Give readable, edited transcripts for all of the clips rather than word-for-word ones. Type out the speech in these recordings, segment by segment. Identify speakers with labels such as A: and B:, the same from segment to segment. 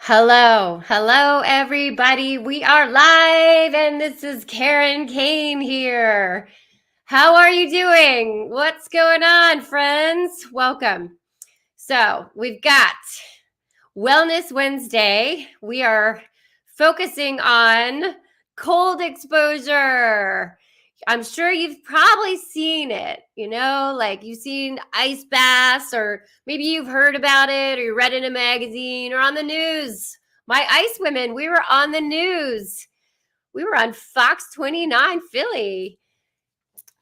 A: Hello, everybody. We are live, and this is Karen Kane here. How are you doing? What's going on, friends? Welcome. So, we've got Wellness Wednesday. We are focusing on cold exposure. I'm sure you've probably seen it, like you've seen ice baths, or maybe you've heard about it, or you read in a magazine or on the news. My ice women, we were on the news. We were on Fox 29 Philly.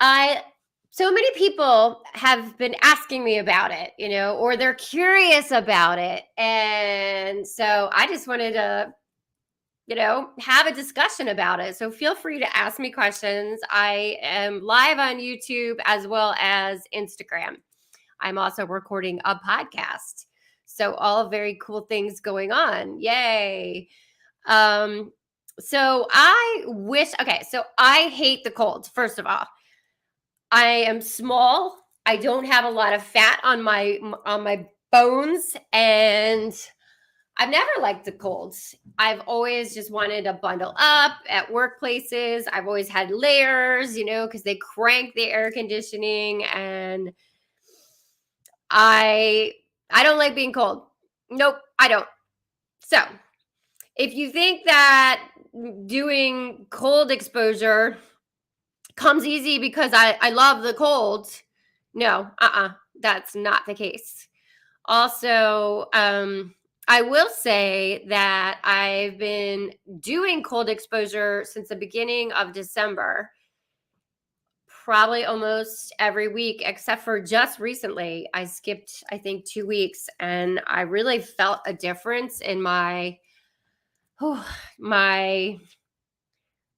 A: I so many people have been asking me about it, or they're curious about it. And so I just wanted to have a discussion about it. So feel free to ask me questions. I am live on YouTube as well as Instagram. I'm also recording a podcast. So all very cool things going on. Yay. Um so I hate the cold. First of all, I am small. I don't have a lot of fat on my bones, and I've never liked the colds. I've always just wanted to bundle up at workplaces. I've always had layers, because they crank the air conditioning, and I I don't like being cold. Nope, I don't. So, if you think that doing cold exposure comes easy because I love the cold, no, that's not the case. Also, I will say that I've been doing cold exposure since the beginning of December, probably almost every week, except for just recently. I skipped, I think, 2 weeks, and I really felt a difference in my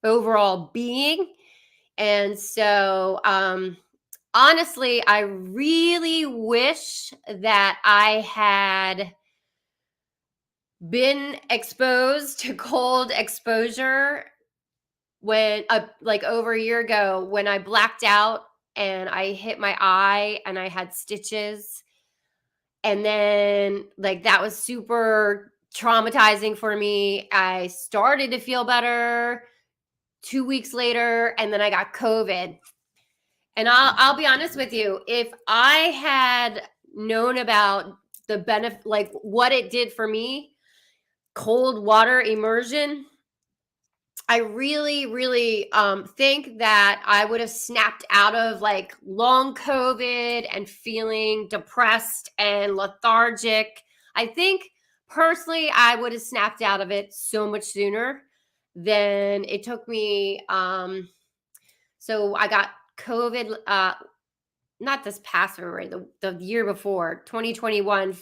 A: overall being. And so, honestly, I really wish that I had been exposed to cold exposure when like over a year ago, when I blacked out and I hit my eye and I had stitches, and then like that was super traumatizing for me. I started to feel better 2 weeks later, and then I got COVID. And I'll be honest with you, if I had known about the benefit, like what it did for me, cold water immersion, I really, really think that I would have snapped out of like long COVID and feeling depressed and lethargic. I think personally, I would have snapped out of it so much sooner than it took me. So I got COVID, not this past February, the year before, 2021,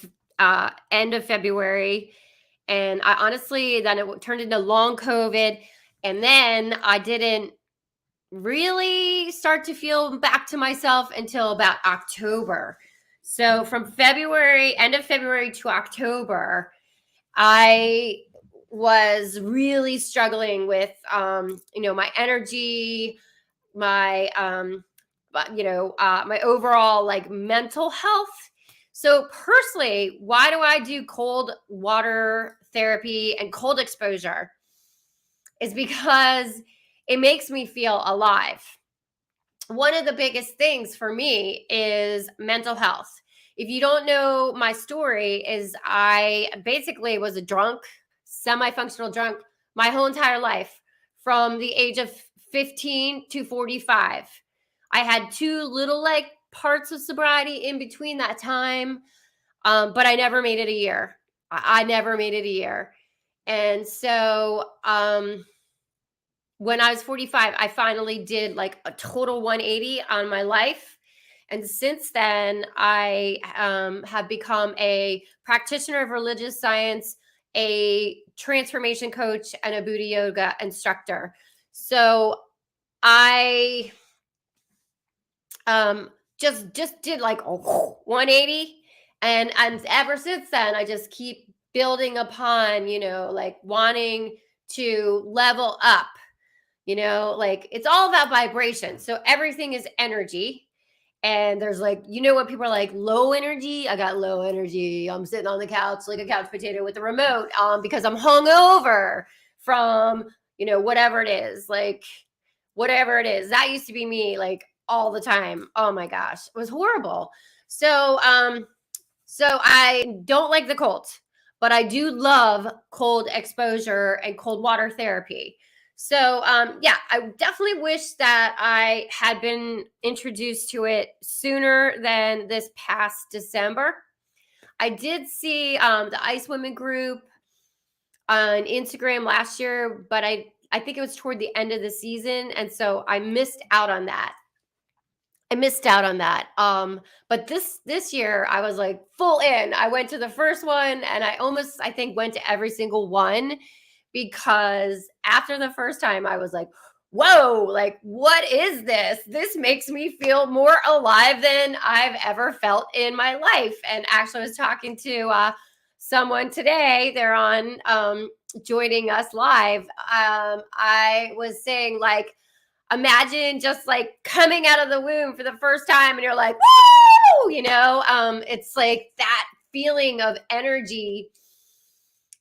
A: end of February. And I honestly, then it turned into long COVID. And then I didn't really start to feel back to myself until about October. So from February, end of February to October, I was really struggling with, my energy, my, my overall like mental health. So personally, why do I do cold water therapy and cold exposure? Is because it makes me feel alive. One of the biggest things for me is mental health. If you don't know my story, is I basically was a drunk, semi-functional drunk my whole entire life from the age of 15 to 45. I had two little like parts of sobriety in between that time, but I never made it a year. I never made it a year. And so when I was 45, I finally did like a total 180 on my life. And since then, I have become a practitioner of religious science, a transformation coach, and a Buddha yoga instructor. So I just did like a 180, and ever since then, I just keep building upon, like wanting to level up. Like it's all about vibration. So everything is energy. And there's like, you know what people are like, low energy? I got low energy. I'm sitting on the couch like a couch potato with the remote because I'm hungover from, whatever it is. Like, whatever it is. That used to be me like all the time. Oh my gosh. It was horrible. So I don't like the cold, but I do love cold exposure and cold water therapy. So yeah, I definitely wish that I had been introduced to it sooner than this past December. I did see the Ice Women group on Instagram last year, but I think it was toward the end of the season, and so I missed out on that. I missed out on that. But this year I was like full in. I went to the first one and I think went to every single one because after the first time I was like, whoa, like what is this? This makes me feel more alive than I've ever felt in my life. And actually I was talking to someone today. They're on joining us live. I was saying like, imagine just like coming out of the womb for the first time and you're like, woo, it's like that feeling of energy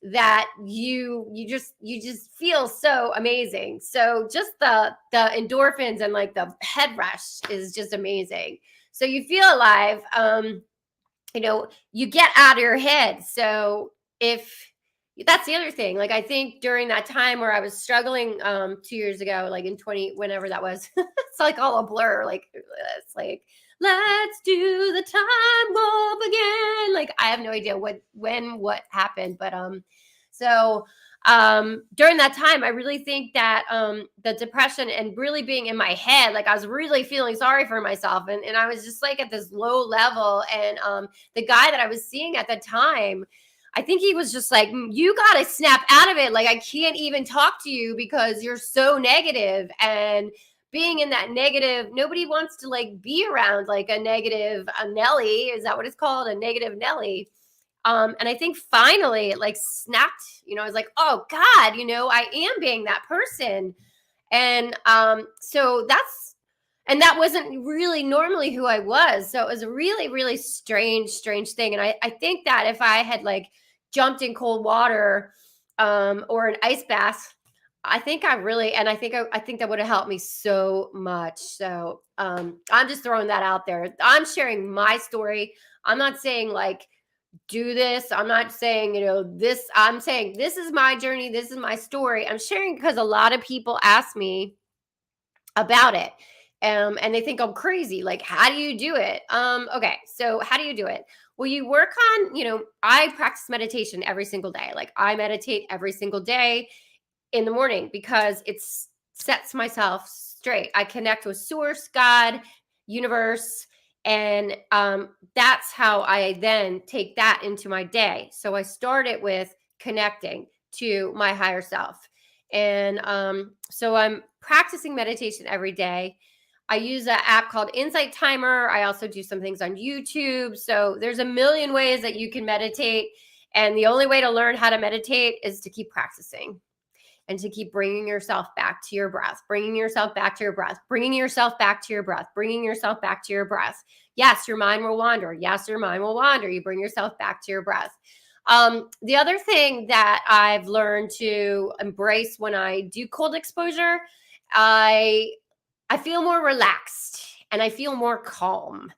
A: that you just feel so amazing. So just the endorphins and like the head rush is just amazing. So you feel alive. You get out of your head. So if that's the other thing, like I think during that time where I was struggling 2 years ago, like in 20 whenever that was, it's like all a blur. Like it's like, let's do the time warp again. Like I have no idea what happened, but so during that time I really think that the depression and really being in my head, like I was really feeling sorry for myself, and I was just like at this low level. And the guy that I was seeing at the time, I think he was just like, you got to snap out of it. Like, I can't even talk to you because you're so negative. And being in that negative, nobody wants to like be around like a negative Nelly. Is that what it's called? A negative Nelly. And I think finally it like snapped, I was like, oh God, I am being that person. And and that wasn't really normally who I was. So it was a really, really strange thing. And I think that if I had like jumped in cold water or an ice bath, I think that would have helped me so much. So I'm just throwing that out there. I'm sharing my story. I'm not saying like do this. I'm not saying, this. I'm saying this is my journey. This is my story. I'm sharing because a lot of people ask me about it. And they think I'm crazy. Like, how do you do it? Okay, so how do you do it? Well, you work on, I practice meditation every single day. Like, I meditate every single day in the morning because it sets myself straight. I connect with source, God, universe, and that's how I then take that into my day. So I started with connecting to my higher self. And so I'm practicing meditation every day. I use an app called Insight Timer. I also do some things on YouTube. So there's a million ways that you can meditate. And the only way to learn how to meditate is to keep practicing and to keep bringing yourself back to your breath, bringing yourself back to your breath, bringing yourself back to your breath, bringing yourself back to your breath. Yes, your mind will wander. Yes, your mind will wander. You bring yourself back to your breath. The other thing that I've learned to embrace when I do cold exposure, I feel more relaxed and I feel more calm.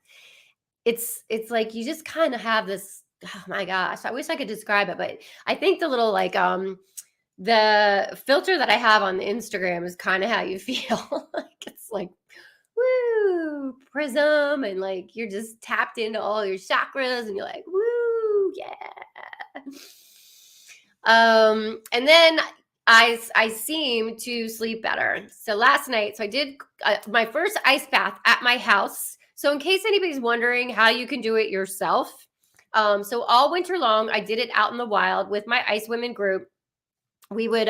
A: It's like you just kind of have this, oh my gosh, I wish I could describe it, but I think the little like the filter that I have on the Instagram is kind of how you feel. Like it's like woo, prism, and like you're just tapped into all your chakras and you're like, woo, yeah. And then I seem to sleep better. So last night, I did my first ice bath at my house. So in case anybody's wondering how you can do it yourself, so all winter long, I did it out in the wild with my Ice Women group. We would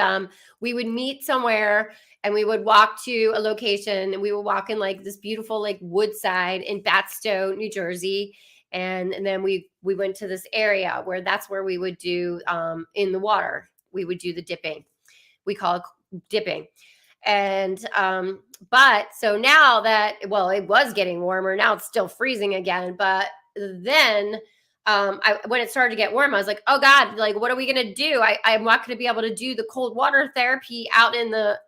A: meet somewhere and we would walk to a location, and we would walk in like this beautiful like woodside in Batstow, New Jersey. And then we went to this area where that's where we would do in the water. We would do the dipping. We call it dipping. And but so now that, well, it was getting warmer, now it's still freezing again. But then when it started to get warm, I was like, oh God, like what are we gonna do? I'm not gonna be able to do the cold water therapy out in the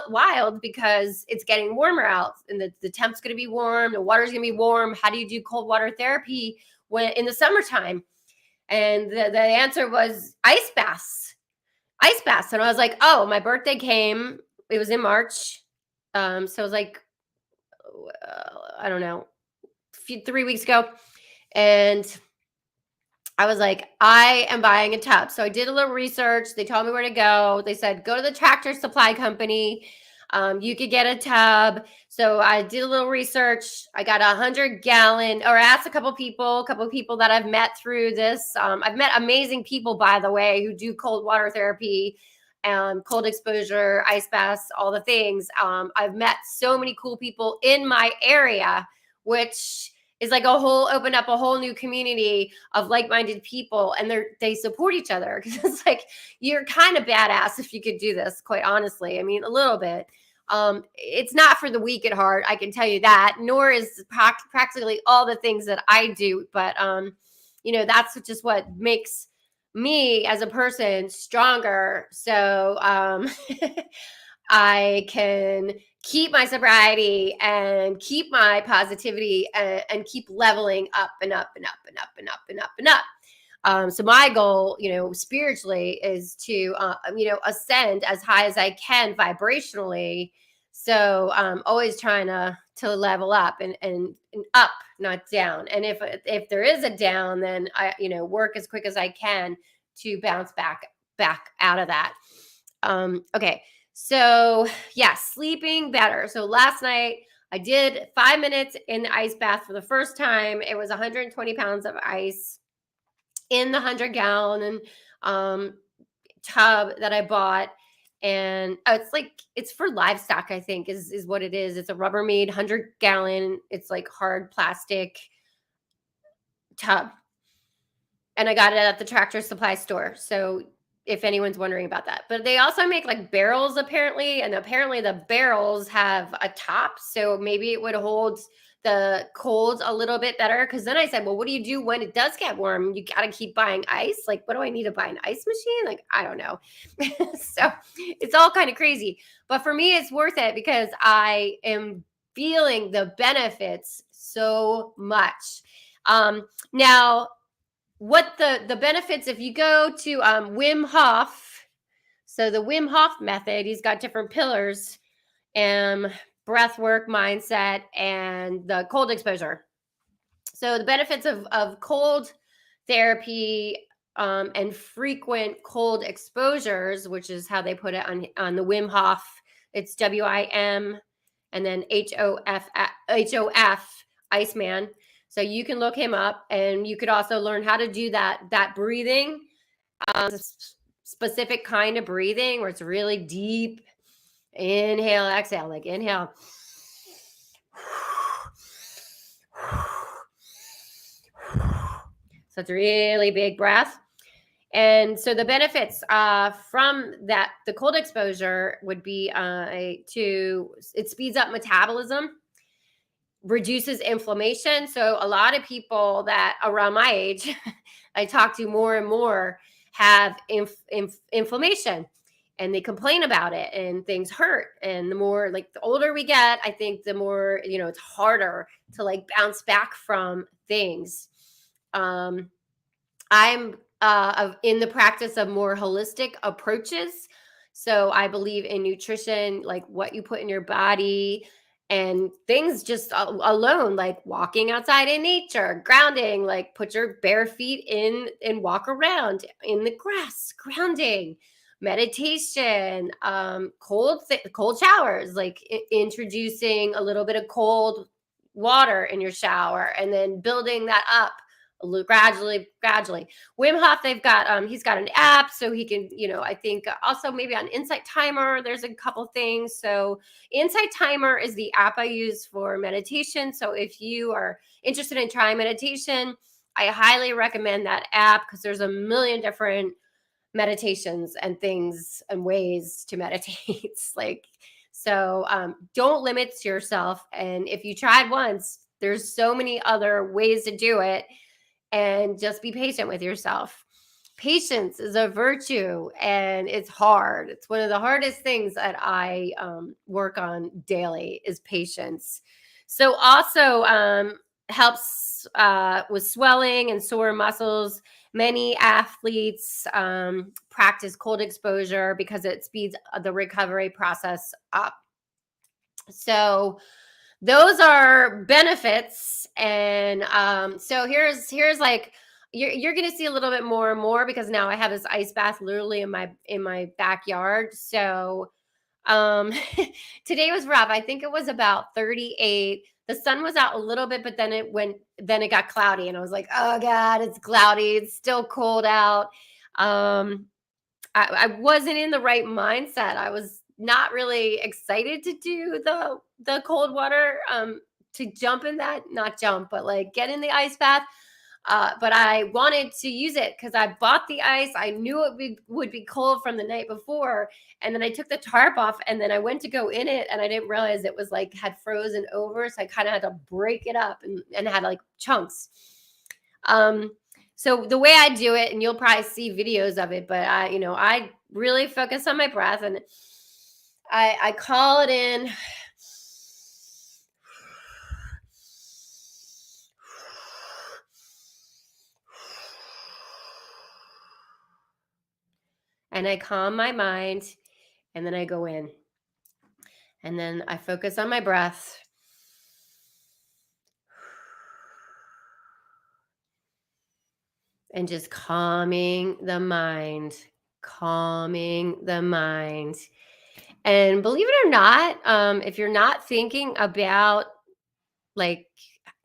A: wild because it's getting warmer out, and the temp's gonna be warm, the water's gonna be warm. How do you do cold water therapy when in the summertime? And the answer was ice baths. Ice baths. And I was like, oh, my birthday came. It was in March. So it was like, I don't know, 3 weeks ago. And I was like, I am buying a tub. So I did a little research. They told me where to go. They said, go to the Tractor Supply Company. You could get a tub. So I did a little research. I got 100-gallon, or I asked a couple people that I've met through this. I've met amazing people, by the way, who do cold water therapy, cold exposure, ice baths, all the things. I've met so many cool people in my area, which is like opened up a whole new community of like-minded people, and they support each other. Because it's like, you're kind of badass if you could do this, quite honestly. I mean, a little bit. It's not for the weak at heart, I can tell you that, nor is practically all the things that I do. But that's just what makes me as a person stronger. So I can keep my sobriety and keep my positivity, and keep leveling up and up and up and up and up and up and up. So my goal, spiritually, is to, ascend as high as I can vibrationally. So I'm always trying to level up and up, not down. And if there is a down, then I, work as quick as I can to bounce back out of that. Okay. So yeah, sleeping better. So last night I did 5 minutes in the ice bath for the first time. It was 120 pounds of ice in the 100-gallon tub that I bought. And it's for livestock, I think is what it is. It's a Rubbermaid 100-gallon. It's like hard plastic tub. And I got it at the Tractor Supply store. So if anyone's wondering about that. But they also make like barrels, apparently. And apparently the barrels have a top. So maybe it would hold the cold a little bit better. Because then I said, well, what do you do when it does get warm? You got to keep buying ice. Like, what do I need to buy, an ice machine? Like, I don't know. So it's all kind of crazy. But for me, it's worth it because I am feeling the benefits so much. Now, what the benefits, if you go to Wim Hof, so the Wim Hof method, he's got different pillars, breath work, mindset, and the cold exposure. So the benefits of cold therapy and frequent cold exposures, which is how they put it on the Wim Hof. It's WIM and then HOF, Iceman. So you can look him up, and you could also learn how to do that breathing, specific kind of breathing where it's really deep. Inhale, exhale, like inhale. So it's a really big breath. And so the benefits from the cold exposure would be it speeds up metabolism, reduces inflammation. So a lot of people that around my age I talk to more and more have inflammation, and they complain about it, and things hurt. And the more, like, the older we get, I think the more, it's harder to like bounce back from things. I'm in the practice of more holistic approaches. So I believe in nutrition, like what you put in your body, and things just alone, like walking outside in nature, grounding, like put your bare feet in and walk around in the grass, grounding, meditation, cold showers, like introducing a little bit of cold water in your shower, and then building that up gradually. Wim Hof, they've got he's got an app, so he can, I think also maybe on Insight Timer there's a couple things. So Insight Timer is the app I use for meditation. So if you are interested in trying meditation, I highly recommend that app, because there's a million different meditations and things and ways to meditate. Like, So don't limit yourself. And if you tried once, there's so many other ways to do it, and just be patient with yourself. Patience is a virtue, and it's hard. It's one of the hardest things that I work on daily is patience. So also helps with swelling and sore muscles. Many athletes practice cold exposure because it speeds the recovery process up. So those are benefits. And so here's like you're gonna see a little bit more and more, because now I have this ice bath literally in my backyard. So um today was rough. I think it was about 38. The sun was out a little bit, but then it got cloudy, and I was like, oh god, it's cloudy, it's still cold out. um I wasn't in the right mindset. I was not really excited to do the cold water, to jump in that, not jump, but like get in the ice bath. But I wanted to use it because I bought the ice. I knew would be cold from the night before. And then I took the tarp off, and then I went to go in it, and I didn't realize it was like had frozen over. So I kind of had to break it up, and had like chunks. Um, so the way I do it, and you'll probably see videos of it, but I really focus on my breath, and I call it in. And I calm my mind, and then I go in. And then I focus on my breath. And just calming the mind, calming the mind. And believe it or not, if you're not thinking about, like,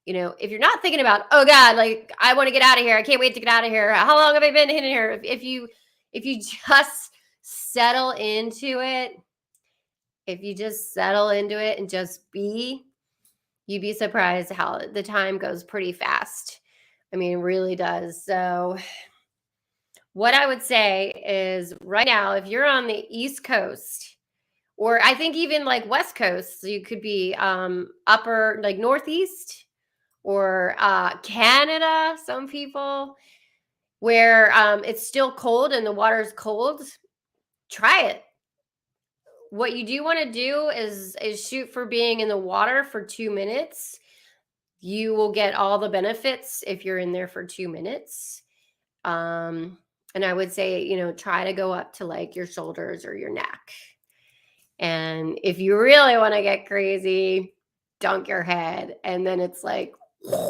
A: if you're not thinking about, oh God, like I want to get out of here, I can't wait to get out of here, how long have I been in here? If you just settle into it, if you just settle into it and just be, you'd be surprised how the time goes pretty fast. I mean, it really does. So what I would say is right now, if you're on the East Coast, or I think even like West Coast, so you could be upper, like Northeast, or Canada, some people, where it's still cold and the water's cold, try it. What you do want to do is shoot for being in the water for 2 minutes. You will get all the benefits if you're in there for 2 minutes. And I would say, try to go up to like your shoulders or your neck. And if you really want to get crazy, dunk your head. And then it's like, breathe, freeze,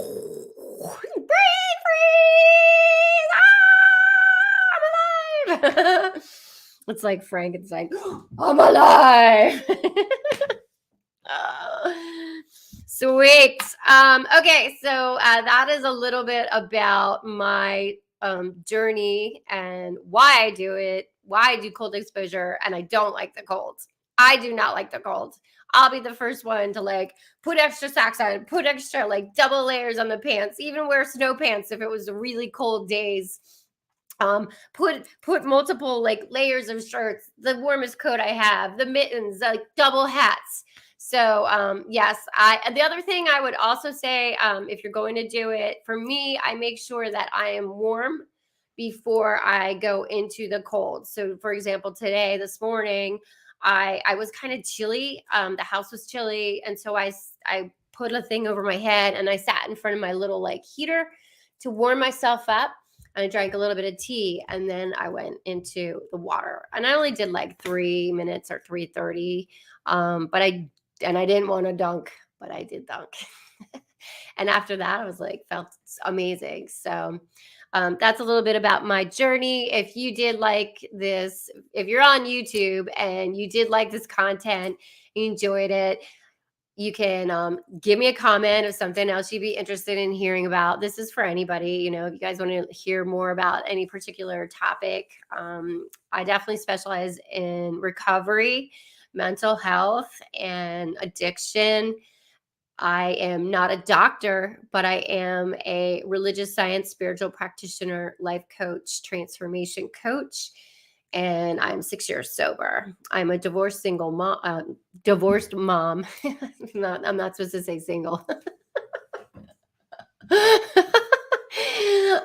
A: I'm alive. It's like Frankenstein, I'm alive. Sweet. Okay, so that is a little bit about my journey and why I do it, why I do cold exposure, and I don't like the cold. I do not like the cold. I'll be the first one to like put extra socks on, put extra like double layers on the pants, even wear snow pants if it was really cold days. Put multiple like layers of shirts, the warmest coat I have, the mittens, like double hats. So yes, the other thing I would also say, if you're going to do it, for me, I make sure that I am warm before I go into the cold. So for example, this morning, I was kind of chilly. The house was chilly, and so I put a thing over my head, and I sat in front of my little like heater to warm myself up. And I drank a little bit of tea, and then I went into the water. And I only did like 3 minutes or 3:30. But I didn't want to dunk, but I did dunk. And after that, I was like, felt amazing. So that's a little bit about my journey. If you did like this, if you're on YouTube and you did like this content, you enjoyed it, you can give me a comment of something else you'd be interested in hearing about. This is for anybody. If you guys want to hear more about any particular topic, I definitely specialize in recovery, mental health, and addiction. I am not a doctor, but I am a religious science, spiritual practitioner, life coach, transformation coach. and I'm 6 years sober. I'm a divorced single mom, divorced mom. I'm not supposed to say single.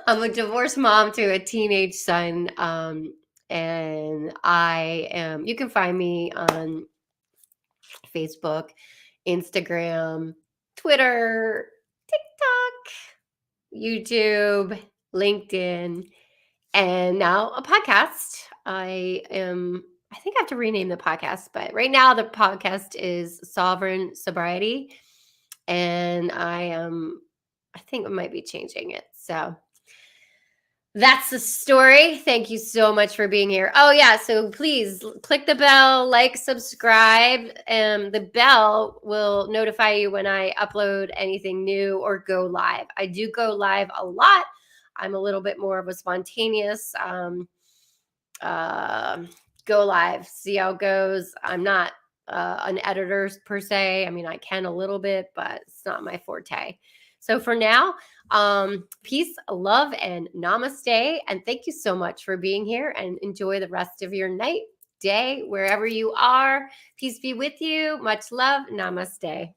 A: I'm a divorced mom to a teenage son. And I am, you can find me on Facebook, Instagram, Twitter, TikTok, YouTube, LinkedIn, and now a podcast. I think I have to rename the podcast, but right now the podcast is Sovereign Sobriety. And I think I might be changing it. So that's the story. Thank you so much for being here. Oh, yeah. So please click the bell, like, subscribe. The bell will notify you when I upload anything new or go live. I do go live a lot. I'm a little bit more of a spontaneous go live, see how it goes. I'm not an editor per se. I mean, I can a little bit, but it's not my forte. So for now, peace, love, and namaste. And thank you so much for being here, and enjoy the rest of your night, day, wherever you are. Peace be with you. Much love. Namaste.